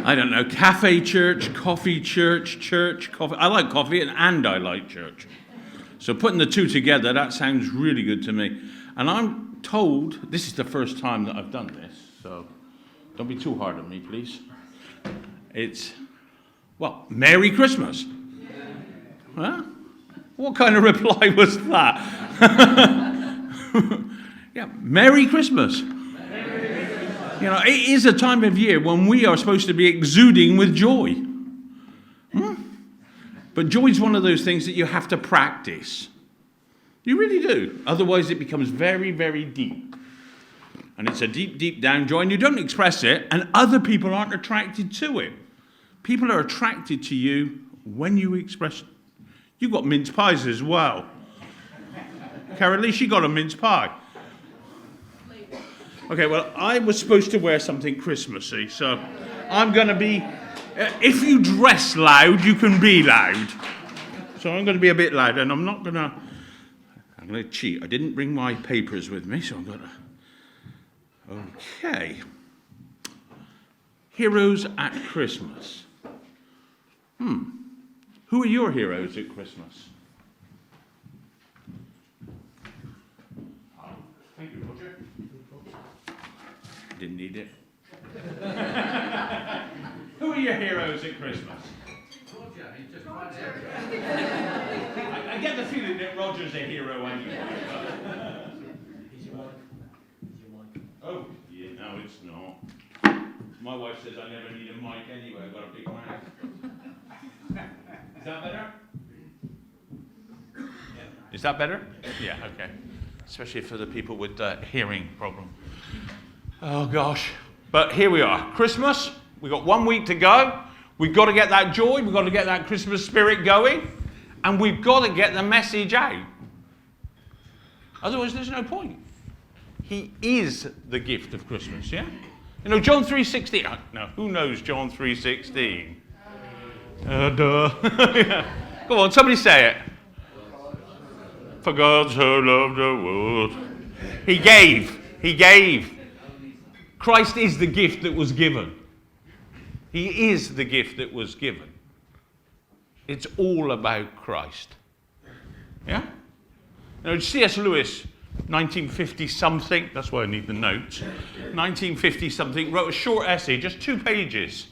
I don't know, cafe church, church, coffee. I like coffee and I like church. So putting the two together, that sounds really good to me. And I'm told, this is the first time that I've done this, so don't be too hard on me, please. It's, well, Merry Christmas. Huh? What kind of reply was that? Yeah, Merry Christmas. You know, it is a time of year when we are supposed to be exuding with joy. But joy is one of those things that you have to practice. You really do. Otherwise, it becomes very, very deep. And it's a deep, deep down joy, and you don't express it, and other people aren't attracted to it. People are attracted to you when you express it. You got mince pies as well. Carolee, she got a mince pie. Okay, well, I was supposed to wear something Christmassy, so I'm going to be... if you dress loud, you can be loud. So I'm going to be a bit loud, and I'm not going to... I'm going to cheat. I didn't bring my papers with me, so I'm going to... Okay. Heroes at Christmas. Who are your heroes at Christmas? Thank you, Roger. Didn't need it. Who are your heroes at Christmas? Roger, he just finds everything. I get the feeling that Roger's a hero anyway. He's your mic. Oh, yeah, no, it's not. My wife says I never need a mic anyway. I've got a big mouth. Is that better? Is that better? Yeah, okay. Especially for the people with hearing problem. Oh, gosh. But here we are. Christmas. We've got 1 week to go. We've got to get that joy. We've got to get that Christmas spirit going. And we've got to get the message out. Otherwise, there's no point. He is the gift of Christmas, yeah? You know, John 3:16. Now, who knows John 3:16? Duh. Yeah. Come on, somebody say it. For God so loved the world. He gave. Christ is the gift that was given. He is the gift that was given. It's all about Christ. Yeah? Now, C.S. Lewis, 1950-something, that's why I need the notes, 1950-something, wrote a short essay, just 2 pages,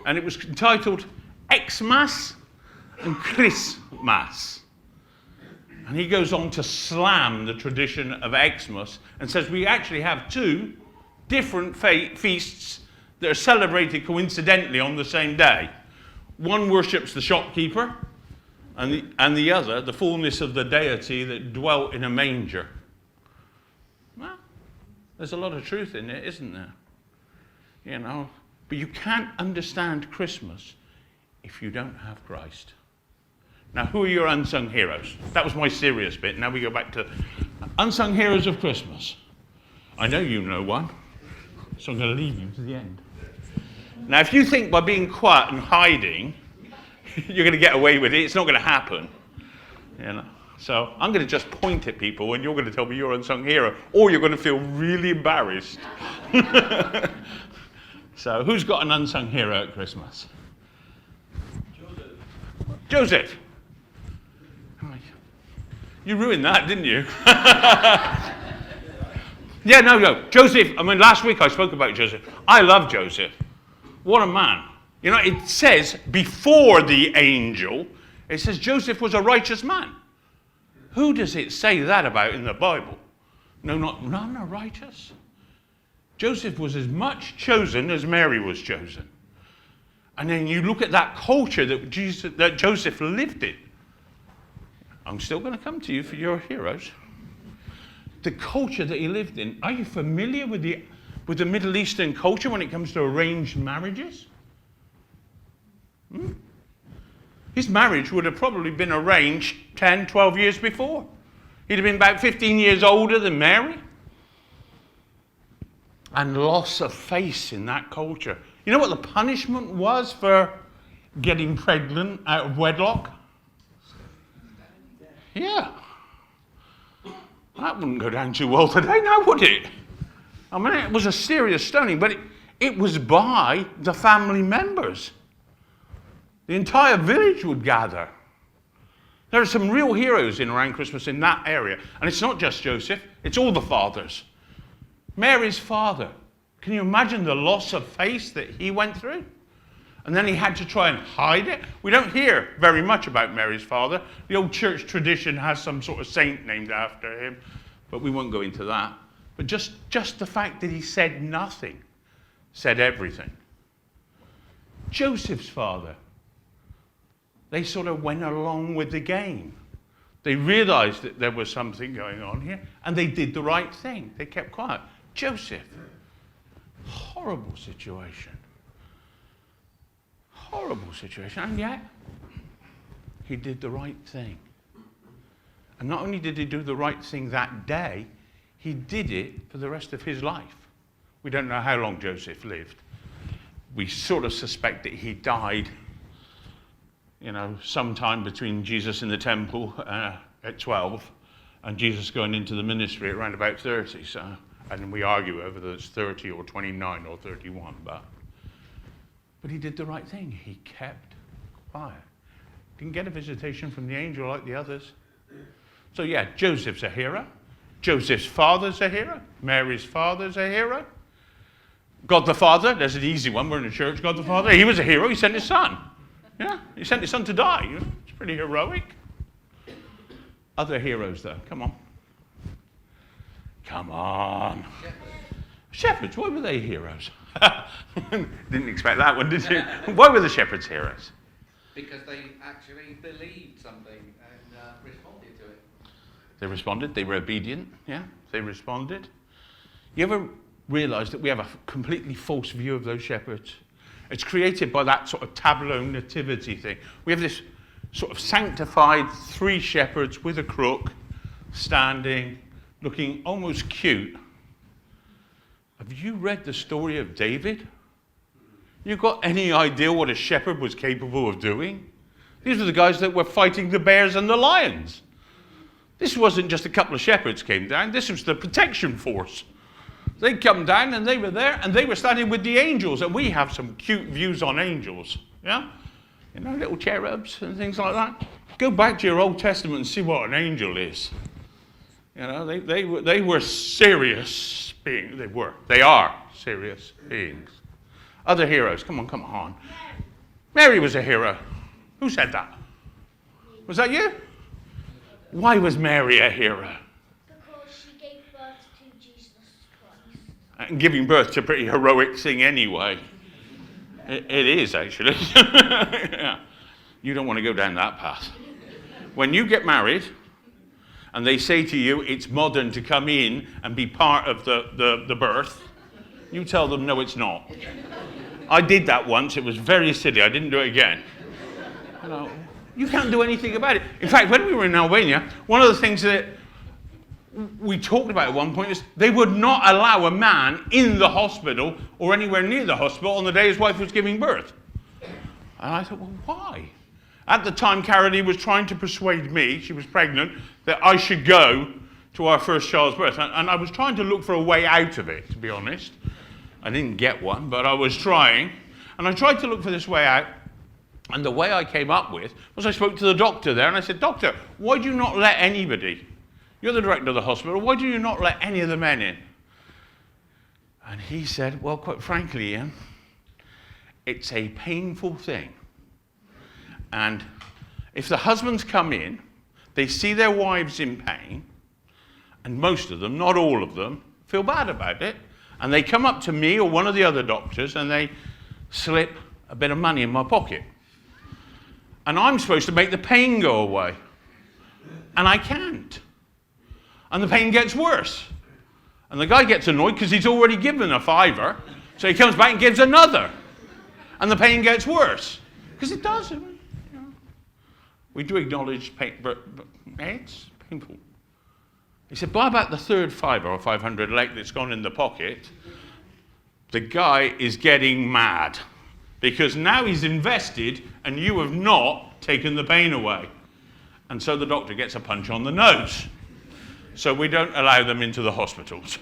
and it was entitled Xmas and Christmas. And he goes on to slam the tradition of Xmas and says we actually have 2 different feasts that are celebrated coincidentally on the same day. One worships the shopkeeper, and the other, the fullness of the deity that dwelt in a manger. Well, there's a lot of truth in it, isn't there? You know, but you can't understand Christmas if you don't have Christ. Now, who are your unsung heroes? That was my serious bit. Now we go back to unsung heroes of Christmas. I know you know one, so I'm going to leave you to the end. Now, if you think by being quiet and hiding, you're going to get away with it, it's not going to happen. You know? So I'm going to just point at people, and you're going to tell me you're an unsung hero, or you're going to feel really embarrassed. So, who's got an unsung hero at Christmas? Joseph. You ruined that, didn't you? Yeah, no. Joseph, I mean, last week I spoke about Joseph. I love Joseph. What a man. You know, it says, before the angel, it says Joseph was a righteous man. Who does it say that about in the Bible? No, none are righteous. Joseph was as much chosen as Mary was chosen. And then you look at that culture that Joseph lived in. I'm still going to come to you for your heroes. The culture that he lived in. Are you familiar with the Middle Eastern culture when it comes to arranged marriages? His marriage would have probably been arranged 10, 12 years before. He'd have been about 15 years older than Mary. And loss of face in that culture. You know what the punishment was for getting pregnant out of wedlock? Yeah. That wouldn't go down too well today now, would it? I mean, it was a serious stoning, but It was by the family members. The entire village would gather. There are some real heroes in around Christmas in that area. And it's not just Joseph, it's all the fathers. Mary's father. Can you imagine the loss of face that he went through? And then he had to try and hide it. We don't hear very much about Mary's father. The old church tradition has some sort of saint named after him, but we won't go into that. But just the fact that he said nothing said everything. Joseph's father. They sort of went along with the game. They realized that there was something going on here, and they did the right thing. They kept quiet. Joseph, horrible situation. Horrible situation, and yet he did the right thing. And not only did he do the right thing that day, he did it for the rest of his life. We don't know how long Joseph lived. We sort of suspect that he died, sometime between Jesus in the temple at 12 and Jesus going into the ministry at around about 30. And we argue over whether it's 30 or 29 or 31. But he did the right thing. He kept quiet. Didn't get a visitation from the angel like the others. So yeah, Joseph's a hero. Joseph's father's a hero. Mary's father's a hero. God the Father, there's an easy one. We're in the church. God the Father, he was a hero. He sent his son. Yeah, he sent his son to die. It's pretty heroic. Other heroes, though. Come on. Come on. Shepherds, why were they heroes? Didn't expect that one, did you? Why were the shepherds heroes? Because they actually believed something and responded to it. They responded. They were obedient. Yeah, they responded. You ever realize that we have a completely false view of those shepherds? It's created by that sort of tableau nativity thing. We have this sort of sanctified 3 shepherds with a crook, standing, looking almost cute. Have you read the story of David? You got any idea what a shepherd was capable of doing? These were the guys that were fighting the bears and the lions. This wasn't just a couple of shepherds came down. This was the protection force. They'd come down and they were there and they were standing with the angels. And we have some cute views on angels. Yeah? Little cherubs and things like that. Go back to your Old Testament and see what an angel is. They were serious beings. They are serious beings. Other heroes. Come on. Mary was a hero. Who said that? Was that you? Why was Mary a hero? And giving birth to a pretty heroic thing anyway. It is, actually. Yeah. You don't want to go down that path. When you get married, and they say to you, it's modern to come in and be part of the birth, you tell them, no, it's not. I did that once. It was very silly. I didn't do it again. You can't do anything about it. In fact, when we were in Albania, one of the things that we talked about at one point is they would not allow a man in the hospital or anywhere near the hospital on the day his wife was giving birth. And I thought, well, why? At the time, Carolee was trying to persuade me, she was pregnant, that I should go to our first child's birth. And I was trying to look for a way out of it, to be honest. I didn't get one, but I was trying. And I tried to look for this way out. And the way I came up with was I spoke to the doctor there, and I said, Doctor, why do you not let anybody? You're the director of the hospital. Why do you not let any of the men in? And he said, well, quite frankly, Ian, it's a painful thing. And if the husbands come in, they see their wives in pain, and most of them, not all of them, feel bad about it, and they come up to me or one of the other doctors and they slip a bit of money in my pocket. And I'm supposed to make the pain go away. And I can't. And the pain gets worse. And the guy gets annoyed because he's already given a $5. So he comes back and gives another. And the pain gets worse. Because it does. We do acknowledge pain, but it's painful. He said, by about the third $5 or 500 lek that's gone in the pocket, the guy is getting mad. Because now he's invested and you have not taken the pain away. And so the doctor gets a punch on the nose. So we don't allow them into the hospitals.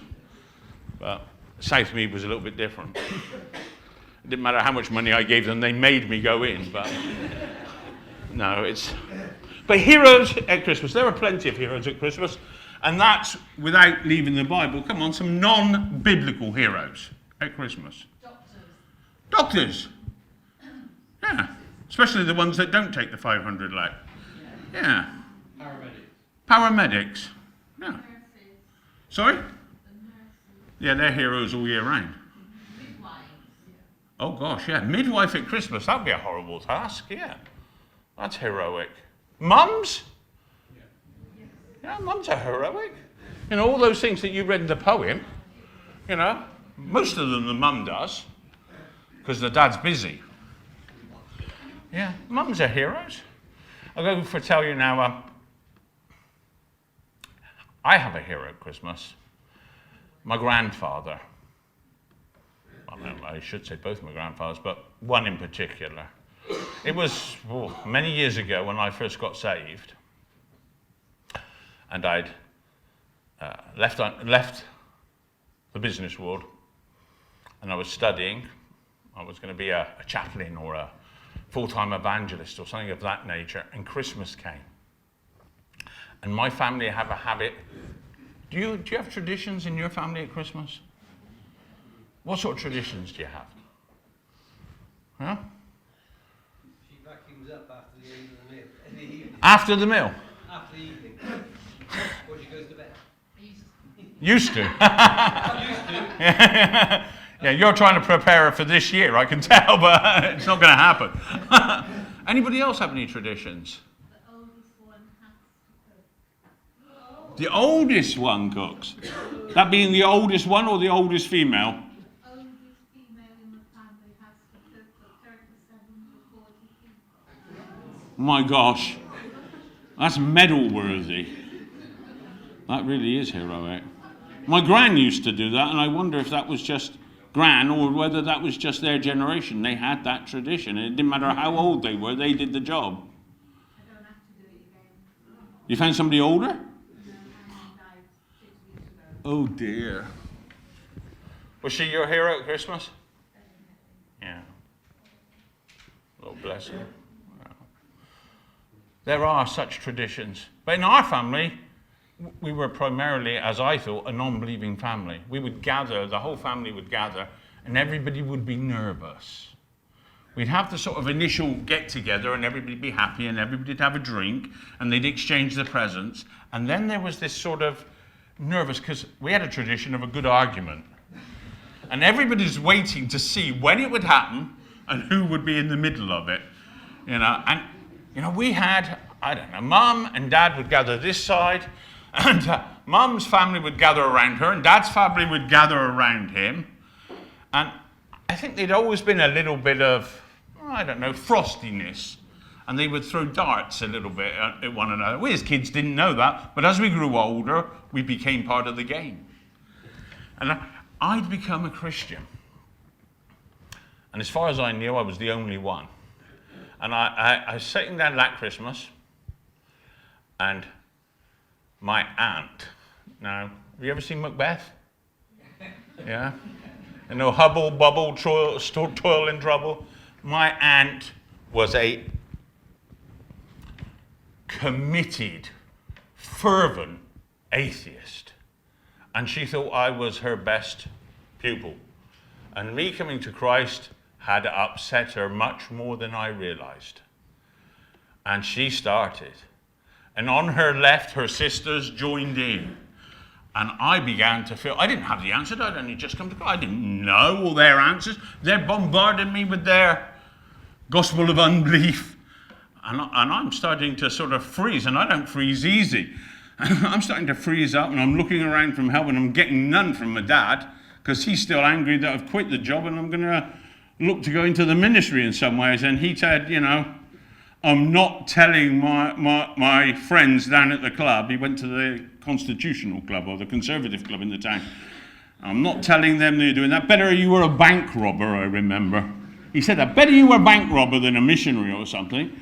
But Southfield was a little bit different. It didn't matter how much money I gave them, they made me go in. But no, But heroes at Christmas, there are plenty of heroes at Christmas, and that's without leaving the Bible. Come on, some non-biblical heroes at Christmas. Doctors. Yeah, especially the ones that don't take the 500 lek. Yeah. Paramedics. Yeah. Sorry? Yeah, they're heroes all year round. Oh gosh, yeah. Midwife at Christmas, that'd be a horrible task, yeah. That's heroic. Mums? Yeah, mums are heroic. You know, all those things that you read in the poem, you know, most of them the mum does, because the dad's busy. Yeah, mums are heroes. I'll go for tell you now, I have a hero at Christmas. My grandfather. I should say both my grandfathers, but one in particular. It was many years ago when I first got saved, and I'd left the business world, and I was studying. I was going to be a chaplain or a full-time evangelist or something of that nature, and Christmas came. And my family have a habit. Do you have traditions in your family at Christmas? What sort of traditions do you have? Huh? She vacuums up after the end of the meal. In the evening. After the meal? After the evening. Or she goes to bed. Used to. Used to. Yeah, you're trying to prepare her for this year, I can tell, but it's not going to happen. Anybody else have any traditions? The oldest one has to cook. The oldest one cooks. That being the oldest one or the oldest female? The oldest female in the family has to cook for 37 to 40 people. My gosh, that's medal worthy. That really is heroic. My gran used to do that, and I wonder if that was just gran or whether that was just their generation. They had that tradition, and it didn't matter how old they were, they did the job. I don't have to do it again. You found somebody older? No, my mum died 6 weeks ago. Oh dear. Was she your hero at Christmas? Yeah. Lord bless her. Wow. There are such traditions. But in our family, we were primarily, as I thought, a non-believing family. We would gather, the whole family would gather, and everybody would be nervous. We'd have the sort of initial get-together, and everybody'd be happy, and everybody'd have a drink, and they'd exchange the presents. And then there was this sort of nervous, because we had a tradition of a good argument. And everybody's waiting to see when it would happen, and who would be in the middle of it. You know, and, you know, we had, I don't know, Mum and Dad would gather this side, and Mum's family would gather around her, and Dad's family would gather around him. And I think there'd always been a little bit of, I don't know, frostiness. And they would throw darts a little bit at one another. We as kids didn't know that, but as we grew older, we became part of the game. And I'd become a Christian. And as far as I knew, I was the only one. And I was sitting down that Christmas, and my aunt. Now, have you ever seen Macbeth? Yeah? And no hubble, bubble, toil and trouble. My aunt was a committed, fervent atheist. And she thought I was her best pupil. And me coming to Christ had upset her much more than I realized. And she started. And on her left, her sisters joined in. And I began to feel, I didn't have the answer, I'd only just come to God. I didn't know all their answers. They're bombarding me with their gospel of unbelief. And I'm starting to sort of freeze, and I don't freeze easy. I'm starting to freeze up, and I'm looking around from hell, and I'm getting none from my dad, because he's still angry that I've quit the job, and I'm going to look to go into the ministry in some ways. And he said, you know, I'm not telling my friends down at the club. He went to the Constitutional Club, or the Conservative Club in the town. I'm not telling them that you're doing that. Better you were a bank robber, I remember. He said that. Better you were a bank robber than a missionary or something.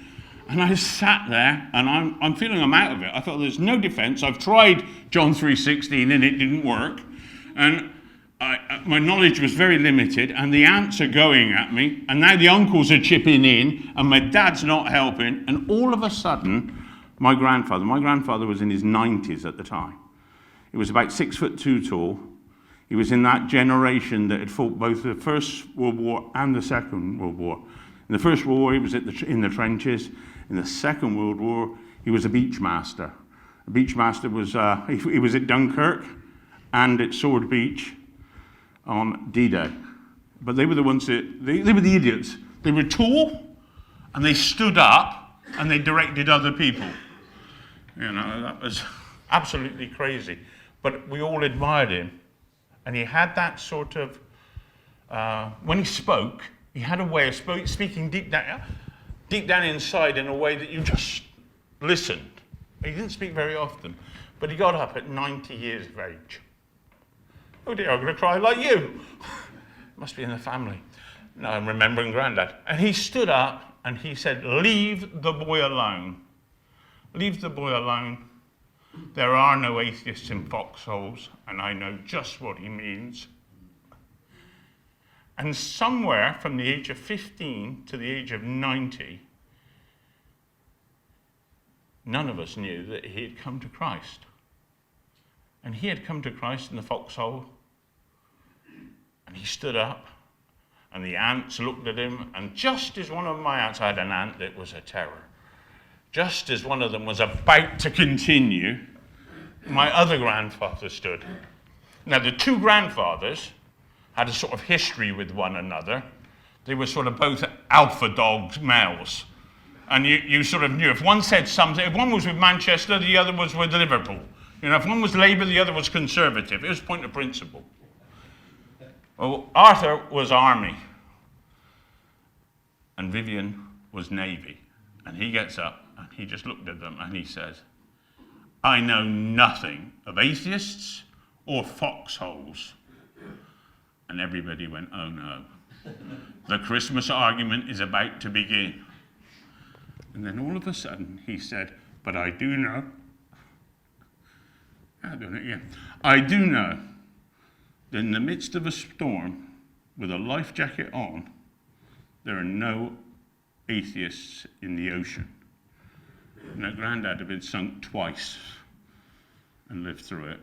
And I sat there, and I'm feeling I'm out of it. I thought there's no defense. I've tried John 3:16, and it didn't work. And my knowledge was very limited, and the aunts are going at me, and now the uncles are chipping in, and my dad's not helping, and all of a sudden, my grandfather was in his 90s at the time. He was about 6'2" tall. He was in that generation that had fought both the First World War and the Second World War. In the First World War, he was in the trenches. In the Second World War, he was a beachmaster. A beachmaster was, he was at Dunkirk and at Sword Beach on D-Day. But they were the ones that, they were the idiots. They were tall, and they stood up, and they directed other people. You know, that was absolutely crazy. But we all admired him. And he had that sort of, when he spoke, he had a way of speaking deep down inside in a way that you just listened. He didn't speak very often, but he got up at 90 years of age. Oh dear, I'm going to cry like you. Must be in the family. No, I'm remembering Grandad. And he stood up and he said, "Leave the boy alone. Leave the boy alone. There are no atheists in foxholes," and I know just what he means. And somewhere from the age of 15 to the age of 90, none of us knew that he had come to Christ. And he had come to Christ in the foxhole, and he stood up, and the aunts looked at him, and just as one of my aunts, I had an aunt that was a terror, just as one of them was about to continue, my other grandfather stood. Now, the two grandfathers had a sort of history with one another. They were sort of both alpha dogs males. And you sort of knew, if one said something, if one was with Manchester, the other was with Liverpool. You know, if one was Labour, the other was Conservative. It was point of principle. Well, Arthur was Army, and Vivian was Navy. And he gets up, and he just looked at them, and he says, "I know nothing of atheists or foxholes." And everybody went, "Oh no, the Christmas argument is about to begin." And then all of a sudden he said, "But I do know," I've done it again, "I do know that in the midst of a storm with a life jacket on, there are no atheists in the ocean." Now, Grandad had been sunk twice and lived through it.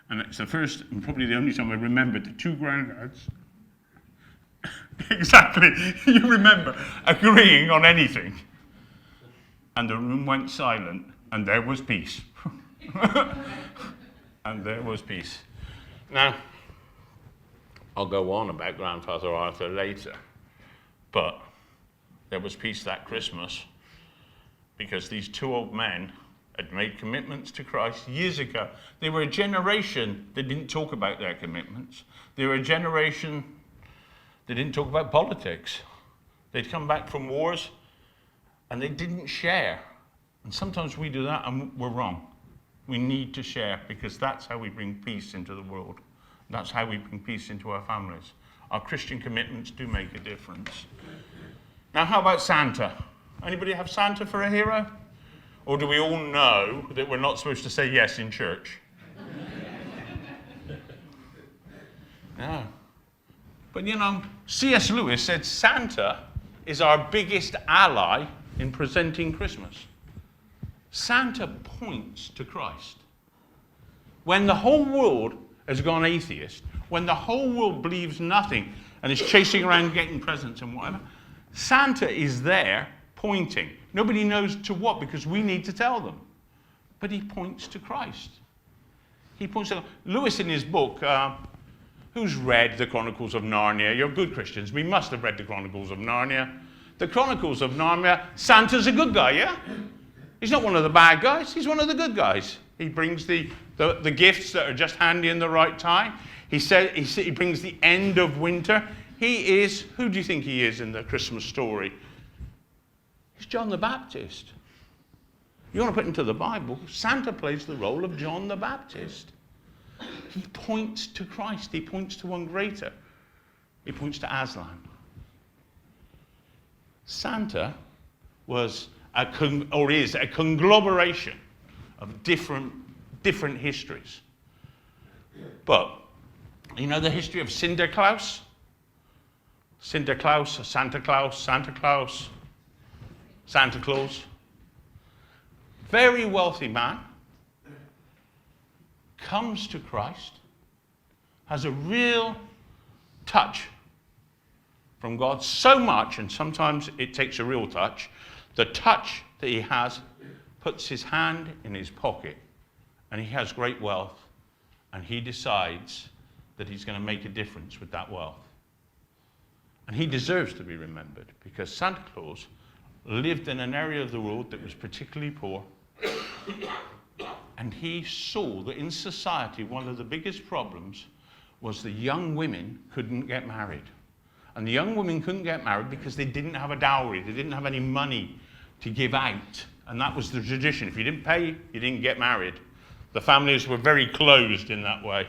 And it's the first and probably the only time I remember the two granddads exactly, you remember, agreeing on anything. And the room went silent, and there was peace. And there was peace. Now, I'll go on about Grandfather Arthur later, but there was peace that Christmas because these two old men had made commitments to Christ years ago. They were a generation that didn't talk about their commitments. They were a generation that didn't talk about politics. They'd come back from wars and they didn't share. And sometimes we do that and we're wrong. We need to share because that's how we bring peace into the world. That's how we bring peace into our families. Our Christian commitments do make a difference. Now, how about Santa? Anybody have Santa for a hero? Or do we all know that we're not supposed to say yes in church? No. But you know, C.S. Lewis said Santa is our biggest ally in presenting Christmas. Santa points to Christ. When the whole world has gone atheist, when the whole world believes nothing and is chasing around getting presents and whatever, Santa is there pointing. Nobody knows to what because we need to tell them. But he points to Christ. He points to Lewis in his book, who's read the Chronicles of Narnia? You're good Christians. We must have read the Chronicles of Narnia. The Chronicles of Narnia, Santa's a good guy, yeah? He's not one of the bad guys. He's one of the good guys. He brings the gifts that are just handy in the right time. He brings the end of winter. He is, who do you think he is in the Christmas story? He's John the Baptist. You want to put into the Bible, Santa plays the role of John the Baptist. He points to Christ. He points to one greater. He points to Aslan. Santa was is a conglomeration of different histories. But You know the history of Sinterklaas? Sinterklaas, Santa Claus, Santa Claus, Santa Claus. Very wealthy man, comes to Christ, has a real touch from God, so much, and sometimes it takes a real touch, the touch that he has puts his hand in his pocket, and he has great wealth, and he decides that he's going to make a difference with that wealth. And he deserves to be remembered, because Santa Claus lived in an area of the world that was particularly poor, and he saw that in society one of the biggest problems was the young women couldn't get married. And the young women couldn't get married because they didn't have a dowry, they didn't have any money to give out. And that was the tradition. If you didn't pay, you didn't get married. The families were very closed in that way.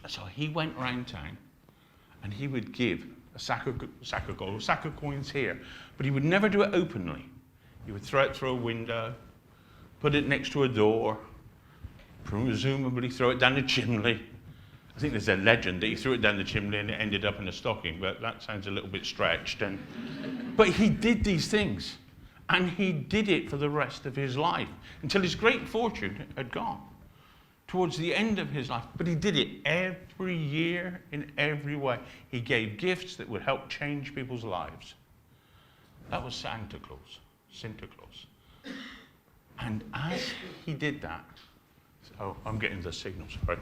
So he went around town and he would give a sack of gold, a sack of coins here, but he would never do it openly. He would throw it through a window, put it next to a door, presumably throw it down the chimney. I think there's a legend that he threw it down the chimney and it ended up in a stocking, but that sounds a little bit stretched. But he did these things, and he did it for the rest of his life until his great fortune had gone towards the end of his life. But he did it every year in every way. He gave gifts that would help change people's lives. That was Santa Claus, Santa Claus. And as he did that, oh, I'm getting the signal, sorry.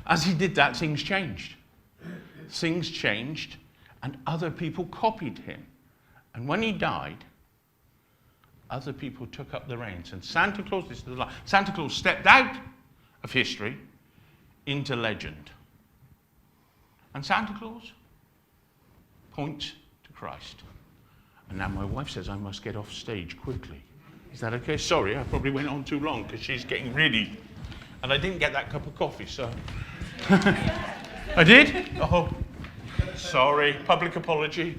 As he did that, things changed. Things changed, and other people copied him. And when he died, other people took up the reins. And Santa Claus, this is the line, Santa Claus stepped out of history into legend. And Santa Claus points to Christ. And now my wife says I must get off stage quickly. Is that okay? Sorry, I probably went on too long because she's getting really... And I didn't get that cup of coffee, so... I did? Oh, sorry. Public apology.